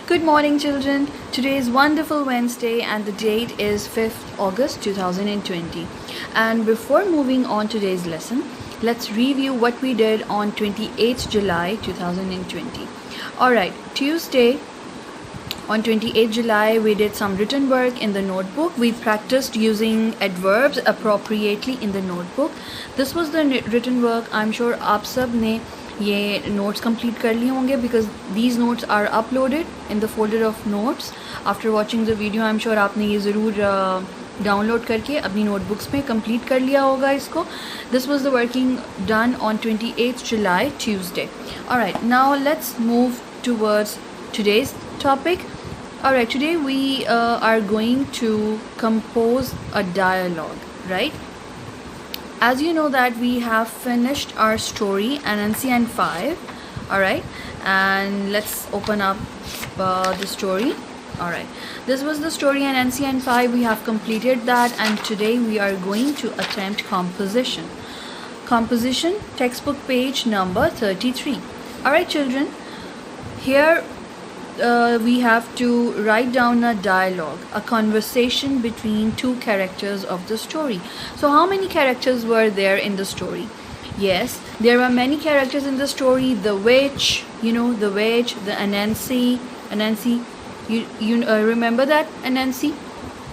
Good morning, children. Today is wonderful Wednesday, and the date is 5th August 2020. And before moving on today's lesson, let's review what we did on 28th July 2020. Alright, Tuesday on 28th July, we did some written work in the notebook. We practiced using adverbs appropriately in the notebook. This was the written work. I'm sure आप सब ने ये notes complete कर लिए होंगे because these notes are uploaded in the folder of notes. After watching the video, I'm sure आपने ये ज़रूर डाउनलोड करके अपनी नोटबुक्स में कंप्लीट कर लिया होगा इसको. This was the working done on 28th July, Tuesday. Alright, now let's move towards today's topic. Alright, today we are going to compose a dialogue, right? As you know that we have finished our story Anansi and 5. Alright, and let's open up the story. Alright, this was the story Anansi and 5. We have completed that, and today we are going to attempt composition. Composition, textbook page number 33. Alright, children, here we have to write down a dialogue, a conversation between two characters of the story. So how many characters were there in the story? Yes, there were many characters in the story. The witch, the witch, the Anansi. You remember that Anansi?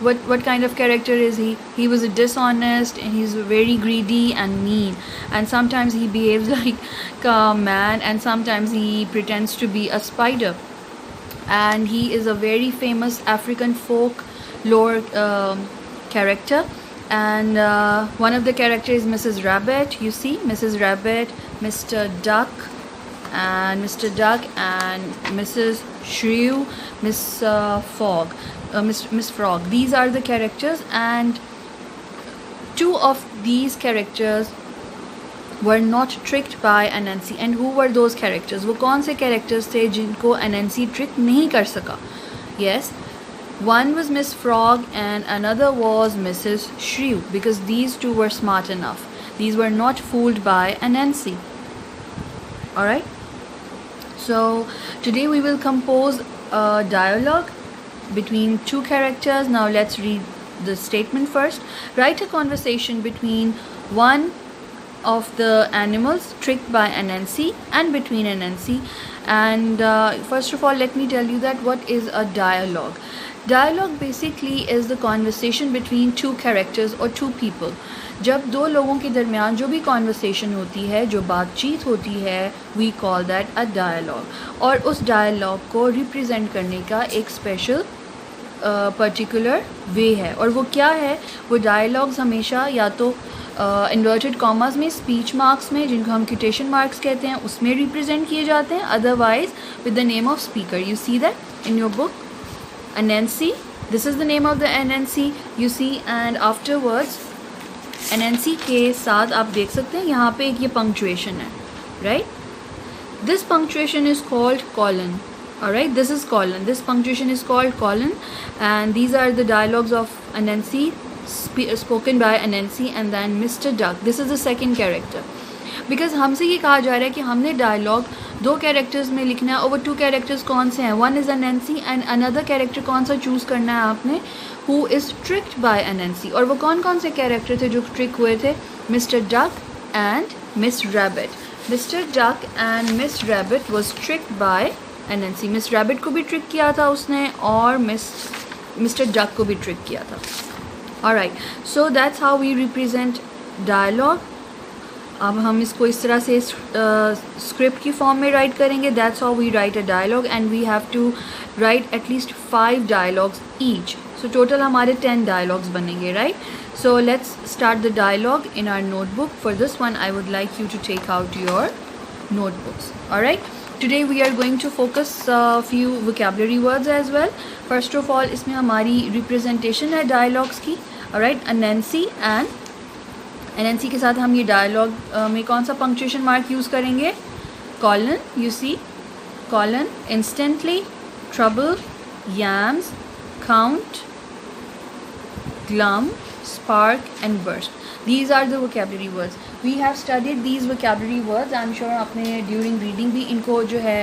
What kind of character is he? He was a dishonest, and he's very greedy and mean, and sometimes he behaves like a man, and sometimes he pretends to be a spider. And he is a very famous African folklore character. And one of the characters is Mrs. Rabbit. You see, Mrs. Rabbit, Mr. Duck, and Mrs. Shrew, Miss Frog. These are the characters, and two of these characters were not tricked by Anansi. And who were those characters? वो कौन से characters थे जिनको Anansi trick नहीं कर सका? Yes, one was Miss Frog and another was Mrs. Shrew, because these two were smart enough. These were not fooled by Anansi. Alright, so today we will compose a dialogue between two characters. Now let's read the statement first. Write a conversation between one of the animals tricked by Anansi and between Anansi. And first of all, let me tell you that what is a dialogue. Dialogue basically is the conversation between two characters or two people. जब दो लोगों के दरमियान जो भी conversation होती है, जो बातचीत होती है, we call that a dialogue. और उस dialogue को represent करने का एक special particular way है. और वो क्या है? वो dialogues हमेशा या तो इन्वर्टेड कॉमास में, स्पीच मार्क्स में, जिनको हम क्विटेशन मार्क्स कहते हैं, उसमें रिप्रेजेंट किए जाते हैं. Otherwise with the name of speaker. You see that in your book. Anansi, this is the name of the Anansi, you see. And afterwards Anansi के साथ आप देख सकते हैं यहाँ पे एक ये पंक्चुएशन है, right. This punctuation is called colon. Alright, this is colon. This punctuation is called colon, and these are the dialogues of Anansi, spoken by Anansi and then Mr. Duck. This is the second character. Because हमसे ये कहा जा रहा है कि हमने dialogue दो characters में लिखना है, और वो two characters कौन से हैं? One is Anansi and another character कौन सा choose करना है आपने? Who is tricked by Anansi. और वो कौन कौन से character थे जो trick हुए थे? Mr. Duck and Miss Rabbit. Mr. Duck and Miss Rabbit was tricked by Anansi. Miss Rabbit को भी trick किया था उसने, और Mr. Duck को भी trick किया था. Alright, so that's how we represent dialogue. अब हम इसको इस तरह से स्क्रिप्ट की फॉर्म में राइट करेंगे. That's how we write a dialogue, and we have to write at least 5 dialogues each. So total हमारे 10 dialogues बनेंगे, right? So let's start the dialogue in our notebook. For this one, I would like you to take out your notebooks. Alright, today we are going to focus a few vocabulary words as well. First of all, इसमें हमारी representation है dialogues की. Alright, Anansi के साथ हम ये dialogue में कौन सा punctuation mark use करेंगे? Colon, you see, colon, instantly, trouble, yams, count, glum, spark and burst. These are the vocabulary words. We have studied these vocabulary words, I am sure आपने during reading भी इनको जो है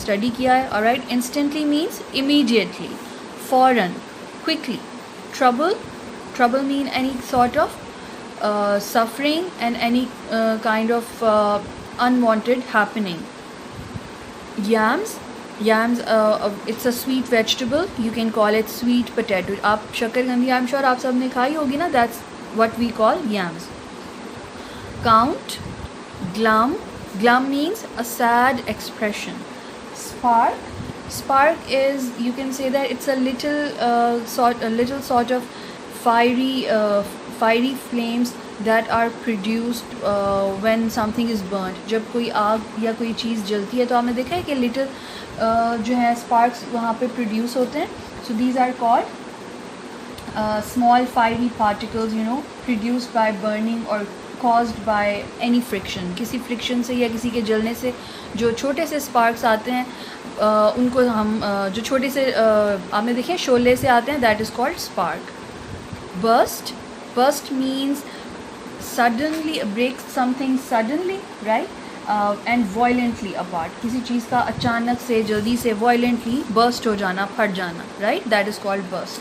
study किया है. Alright, instantly means immediately, फौरन, quickly. trouble mean any sort of suffering and any kind of unwanted happening. Yams, it's a sweet vegetable, you can call it sweet potato. आप शकरकंदी आई am sure आप सब ने खाई होगी ना, that's what we call yams. Count, glum means a sad expression. Spark is, you can say that it's a little sort of fiery flames that are produced when something is burnt. जब कोई आग या कोई चीज़ जलती है तो आपने देखा है कि लिटिल जो है स्पार्क्स वहाँ पे प्रोड्यूस होते हैं. So these are called small fiery particles, you know, produced by burning or caused by any friction. किसी फ्रिक्शन से या किसी के जलने से जो छोटे से स्पार्क्स आते हैं उनको हम जो छोटे से आपने देखे शोले से आते हैं, that is called spark. Burst means suddenly break something suddenly, right? And violently apart. किसी चीज़ का अचानक से जल्दी से violently burst हो जाना, फट जाना, right? That is called burst.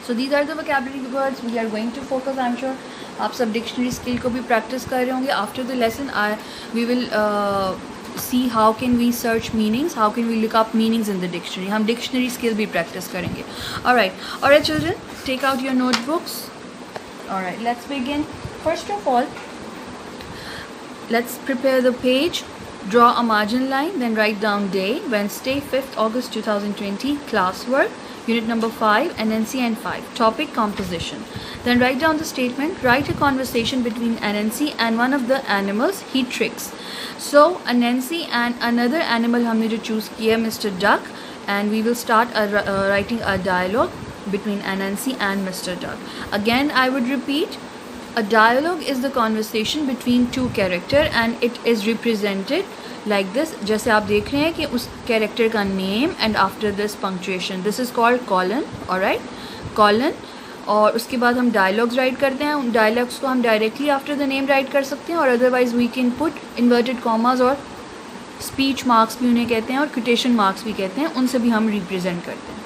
So these are the vocabulary words we are going to focus. I'm sure आप सब डिक्शनरी स्किल को भी प्रैक्टिस कर रहे होंगे. After the lesson we will see how can we search meanings, how can we look up meanings in the dictionary. हम dictionary skill भी practice करेंगे. Alright children, take out your notebooks. Alright, let's begin. First of all, let's prepare the page. Draw a margin line, then write down day, Wednesday, 5th August 2020, classwork, unit number 5, NNC and 5. Topic, composition. Then write down the statement. Write a conversation between NNC and one of the animals he tricks. So NNC and another animal हमने जो choose किया Mr. Duck, and we will start writing a dialogue between NNC and Mr. Duck. Again, I would repeat, a dialogue is the conversation between two characters and it is represented like this. जैसे आप देख रहे हैं कि उस character का name and after this punctuation. This is called colon. Alright, colon. और उसके बाद हम डायलॉग्स राइट करते हैं. उन डायलॉग्स को हम directly after the name write कर सकते हैं, और otherwise we can put inverted commas और स्पीच मार्क्स भी उन्हें कहते हैं और क्विटेशन मार्क्स भी कहते हैं, उनसे भी हम रिप्रेजेंट करते हैं.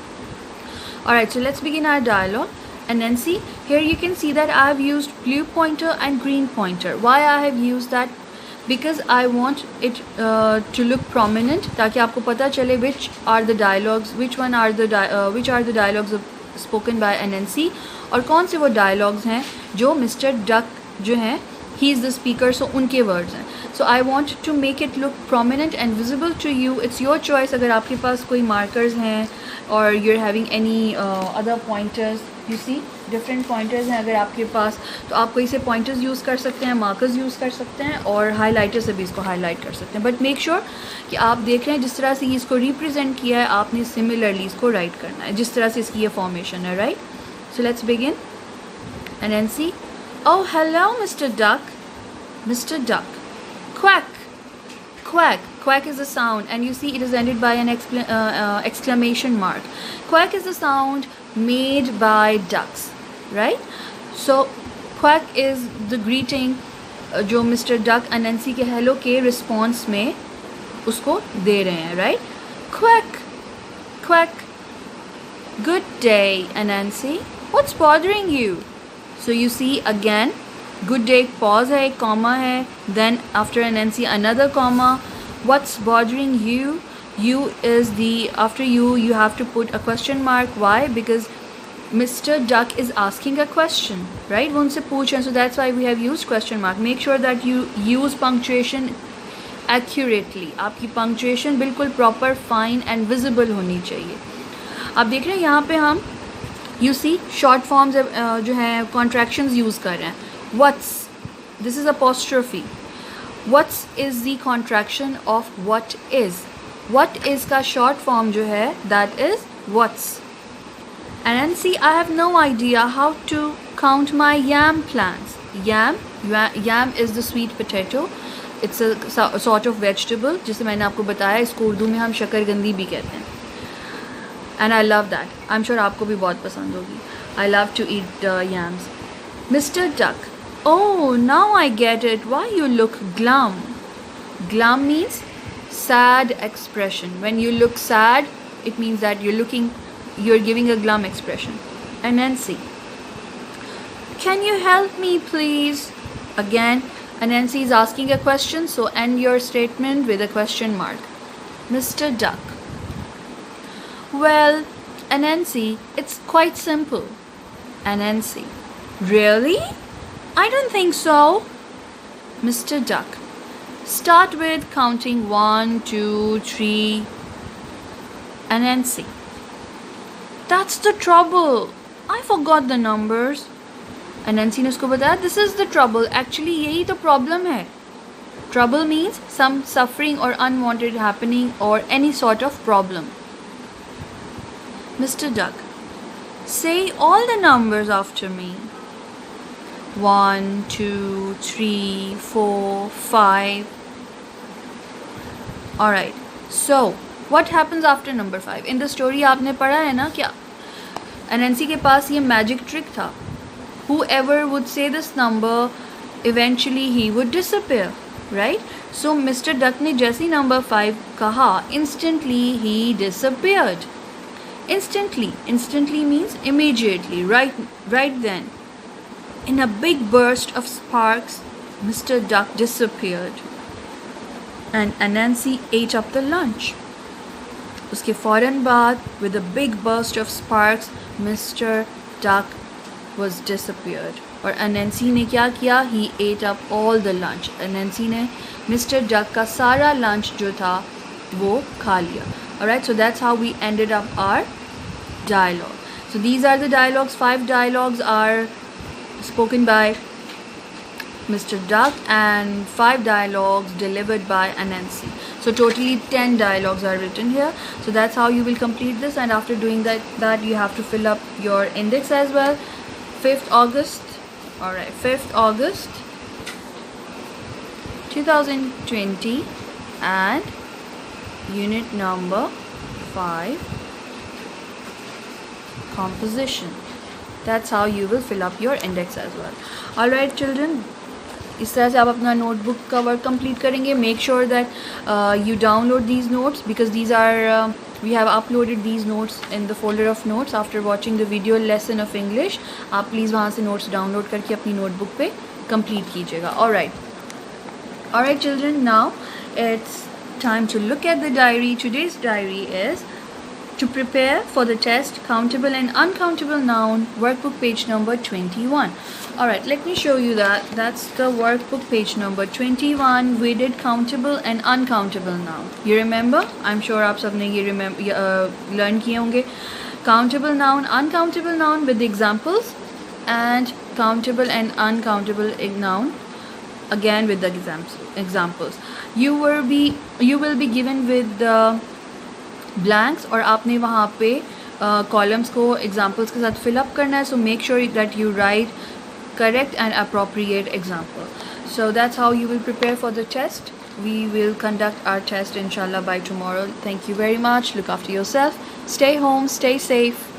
Alright, so let's begin our dialogue. NNC, here you can see that I have used blue pointer and green pointer. Why I have used that? Because I want it to look prominent, ताकि आपको पता चले which are the dialogues, which are the dialogues spoken by NNC, और कौन से वो dialogues हैं जो Mr. Duck जो हैं he is the speaker, so उनके words हैं. So I want to make it look prominent and visible to you. It's your choice. अगर आपके पास कोई markers हैं or you're having any other pointers, you see different pointers हैं अगर आपके पास, तो आप कोई से pointers यूज़ कर सकते हैं, markers यूज़ कर सकते हैं, और highlighter से भी इसको highlight कर सकते हैं. But make sure कि आप देख रहे हैं जिस तरह से इसको represent किया है, आपने similarly इसको write करना है जिस तरह से इसकी ये formation है. Right? So let's begin. NNC. Oh, hello, Mr. Duck. Mr. Duck. Quack. Quack. Quack is a sound, and you see it is ended by an exclamation mark. Quack is the sound made by ducks, right? So quack is the greeting जो Mr. Duck NNC के hello के response में उसको दे रहे हैं, right? Quack. Quack. Good day, NNC. What's bothering you? So you see again, good day, pause है, comma है, then after NNC another comma. What's bothering you? You is the, after you have to put a question mark. Why? Because Mr. Duck is asking a question, right? वो उनसे पूछ रहे हैं, so that's why we have used question mark. Make sure that you use punctuation accurately. आपकी punctuation बिल्कुल proper, fine and visible होनी चाहिए. आप देख रहे हैं यहाँ पे हम you see short forms जो हैं contractions use कर रहे हैं. What's, this is apostrophe. What's is the contraction of what is. What is का short form जो है that is what's. And then see, I have no idea how to count my yam plants. Yam is the sweet potato. It's a sort of vegetable जिसे मैंने आपको बताया, इसको उर्दू में हम शकरकंदी भी कहते हैं. And I love that. I'm sure आपको भी बहुत पसंद होगी. I love to eat yams. Mr. Duck. Oh, now I get it. Why you look glum? Glum means sad expression. When you look sad, it means that you're giving a glum expression. Anansi. Can you help me, please? Again, Anansi is asking a question, so end your statement with a question mark. Mr. Duck. Well, Anansi, it's quite simple. Anansi. Really? I don't think so. Mr. Duck. Start with counting 1, 2, 3. Anansi. That's the trouble. I forgot the numbers. Anansi ने उसको बताया, this is the trouble. Actually यही तो problem है. Trouble means some suffering or unwanted happening or any sort of problem. Mr. Duck. Say all the numbers after me. 1, 2, 3, 4, 5. Alright. So, what happens after number 5? In the story आपने पढ़ा है ना क्या? Anansi के पास ये magic trick था. Whoever would say this number, eventually he would disappear. Right? So, Mr. Duck ने जैसी number 5 कहा, instantly he disappeared. Instantly means immediately, right then. In a big burst of sparks, Mr. Duck disappeared. And Anansi ate up the lunch. उसके फ़ौरन बाद, with a big burst of sparks, Mr. Duck was disappeared. और Anansi ने क्या किया? He ate up all the lunch. Anansi ने Mr. Duck का सारा lunch जो था वो खा लिया. Alright, so that's how we ended up our dialogue. So these are the dialogues. 5 dialogues are spoken by Mr. Duck and 5 dialogues delivered by Anansi. So totally 10 dialogues are written here. So that's how you will complete this, and after doing that you have to fill up your index as well. 5th August. Alright, 5th August 2020 and unit number 5, composition. That's how you will fill up your index as well. Alright children, इस तरह से आप अपना notebook का work complete करेंगे. Make sure that you download these notes, because these are we have uploaded these notes in the folder of notes after watching the video lesson of English. आप please वहाँ से notes download करके अपनी notebook पे complete कीजिएगा. Alright children, now it's time to look at the diary. Today's diary is to prepare for the test countable and uncountable noun, workbook page number 21. Alright, let me show you that. That's the workbook page number 21. We did countable and uncountable noun. You remember? I'm sure आप सबने ये learn किए होंगे. Countable noun, uncountable noun with the examples, and countable and uncountable noun again with the examples. You will be given with the blanks, और आपने वहाँ पे columns को examples के साथ fill up करना है. So make sure that you write correct and appropriate example. So that's how you will prepare for the test. We will conduct our test inshallah by tomorrow. Thank you very much. Look after yourself. Stay home. Stay safe.